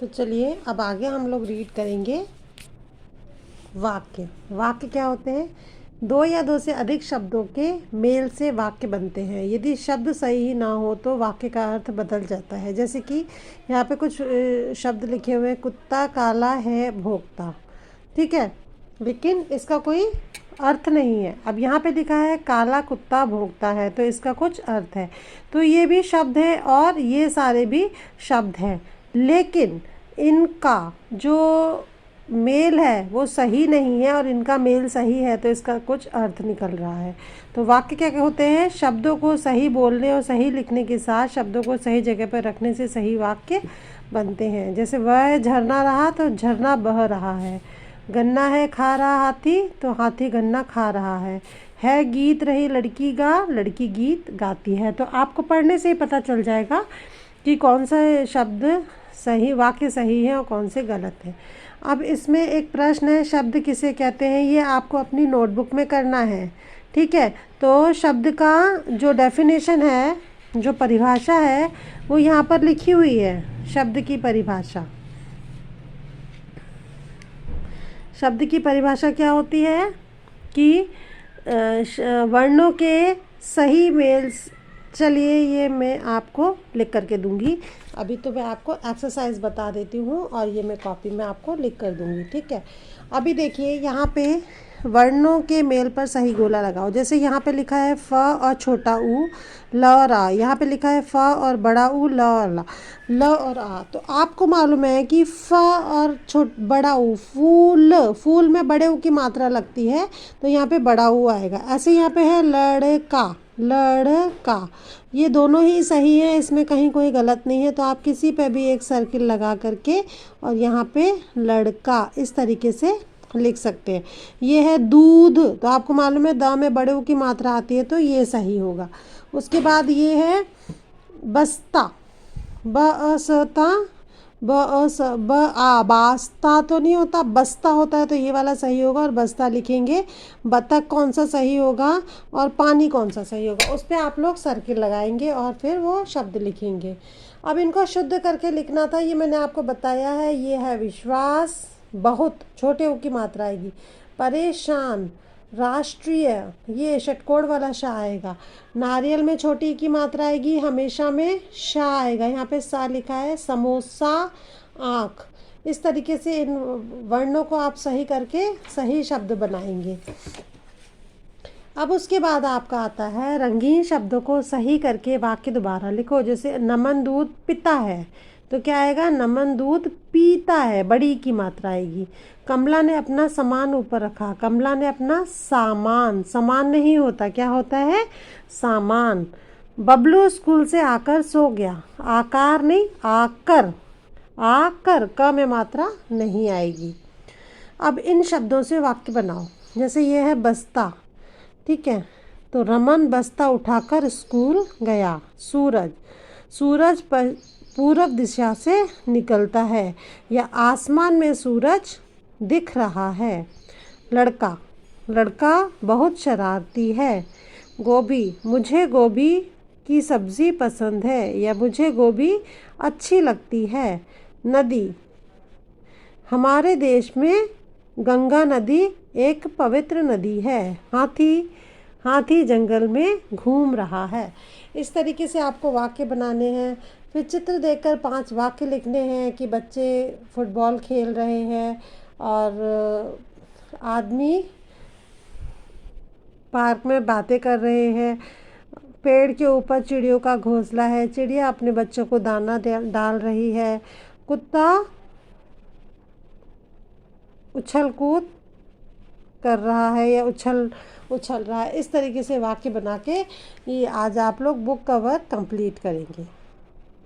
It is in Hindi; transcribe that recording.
तो चलिए अब आगे हम लोग रीड करेंगे वाक्य। वाक्य क्या होते हैं? दो या दो से अधिक शब्दों के मेल से वाक्य बनते हैं। यदि शब्द सही ना हो तो वाक्य का अर्थ बदल जाता है। जैसे कि यहाँ पे कुछ शब्द लिखे हुए हैं, कुत्ता काला है भोंकता, ठीक है, लेकिन इसका कोई अर्थ नहीं है। अब यहाँ पे लिखा है काला कुत्ता भौंकता है, तो इसका कुछ अर्थ है। तो ये भी शब्द है और ये सारे भी शब्द हैं, लेकिन इनका जो मेल है वो सही नहीं है और इनका मेल सही है, तो इसका कुछ अर्थ निकल रहा है। तो वाक्य क्या होते हैं? शब्दों को सही बोलने और सही लिखने के साथ शब्दों को सही जगह पर रखने से सही वाक्य बनते हैं। जैसे वह झरना रहा तो झरना बह रहा है। गन्ना है खा रहा हाथी तो हाथी गन्ना खा रहा है गीत रही लड़की गा, लड़की गीत गाती है। तो आपको पढ़ने से ही पता चल जाएगा कि कौन सा शब्द सही, वाक्य सही है और कौन से गलत है। अब इसमें एक प्रश्न है, शब्द किसे कहते हैं? ये आपको अपनी नोटबुक में करना है, ठीक है। तो शब्द का जो डेफिनेशन है, जो परिभाषा है, वो यहाँ पर लिखी हुई है। शब्द की परिभाषा, शब्द की परिभाषा क्या होती है कि वर्णों के सही मेल। चलिए ये मैं आपको लिख करके दूंगी। अभी तो मैं आपको एक्सरसाइज बता देती हूँ और ये मैं कॉपी में आपको लिख कर दूंगी, ठीक है। अभी देखिए यहाँ पे वर्णों के मेल पर सही गोला लगाओ। जैसे यहाँ पे लिखा है फ और छोटा ऊ ल और आ, यहाँ पे लिखा है फ और बड़ा ऊ ल और ला, ल और आ। तो आपको मालूम है कि फ और बड़ा ऊ, फूल, फूल में बड़े ऊ की मात्रा लगती है, तो यहाँ पे बड़ा ऊ आएगा। ऐसे यहाँ पे है लड़का, लड़का, ये दोनों ही सही है, इसमें कहीं कोई गलत नहीं है। तो आप किसी पे भी एक सर्किल लगा करके और यहाँ पे लड़का इस तरीके से लिख सकते हैं। ये है दूध, तो आपको मालूम है द में बड़े ऊ की मात्रा आती है, तो ये सही होगा। उसके बाद ये है बस्ता, बसता, बास्ता तो नहीं होता, बस्ता होता है, तो ये वाला सही होगा और बस्ता लिखेंगे। बतख कौन सा सही होगा और पानी कौन सा सही होगा, उस पर आप लोग सर्किल लगाएंगे और फिर वो शब्द लिखेंगे। अब इनको शुद्ध करके लिखना था, ये मैंने आपको बताया है। ये है विश्वास, बहुत, छोटे ऊ की मात्रा आएगी। परेशान, राष्ट्रीय, ये षटकोण वाला शा आएगा। नारियल में छोटी की मात्रा आएगी, हमेशा में शा आएगा। यहाँ पे सा लिखा है। समोसा, आँख। इस तरीके से इन वर्णों को आप सही करके सही शब्द बनाएंगे। अब उसके बाद आपका आता है रंगीन शब्दों को सही करके वाक्य दोबारा लिखो। जैसे नमन दूध पिता है, तो क्या आएगा? नमन दूध पीता है, बड़ी की मात्रा आएगी। कमला ने अपना सामान ऊपर रखा, कमला ने अपना सामान, सामान नहीं होता, क्या होता है? सामान। बबलू स्कूल से आकर सो गया, आकार नहीं आकर, आकर, क में मात्रा नहीं आएगी। अब इन शब्दों से वाक्य बनाओ। जैसे ये है बस्ता, ठीक है, तो रमन बस्ता उठाकर स्कूल गया। सूरज, सूरज पूरब दिशा से निकलता है या आसमान में सूरज दिख रहा है। लड़का, लड़का बहुत शरारती है। गोभी, मुझे गोभी की सब्ज़ी पसंद है या मुझे गोभी अच्छी लगती है। नदी, हमारे देश में गंगा नदी एक पवित्र नदी है। हाथी, हाथी जंगल में घूम रहा है। इस तरीके से आपको वाक्य बनाने हैं। फिर चित्र देखकर 5 वाक्य लिखने हैं कि बच्चे फुटबॉल खेल रहे हैं और आदमी पार्क में बातें कर रहे हैं। पेड़ के ऊपर चिड़ियों का घोंसला है, चिड़िया अपने बच्चों को दाना डाल रही है। कुत्ता उछल कूद कर रहा है या उछल रहा है। इस तरीके से वाक्य बना के ये आज आप लोग बुक कवर कंप्लीट करेंगे।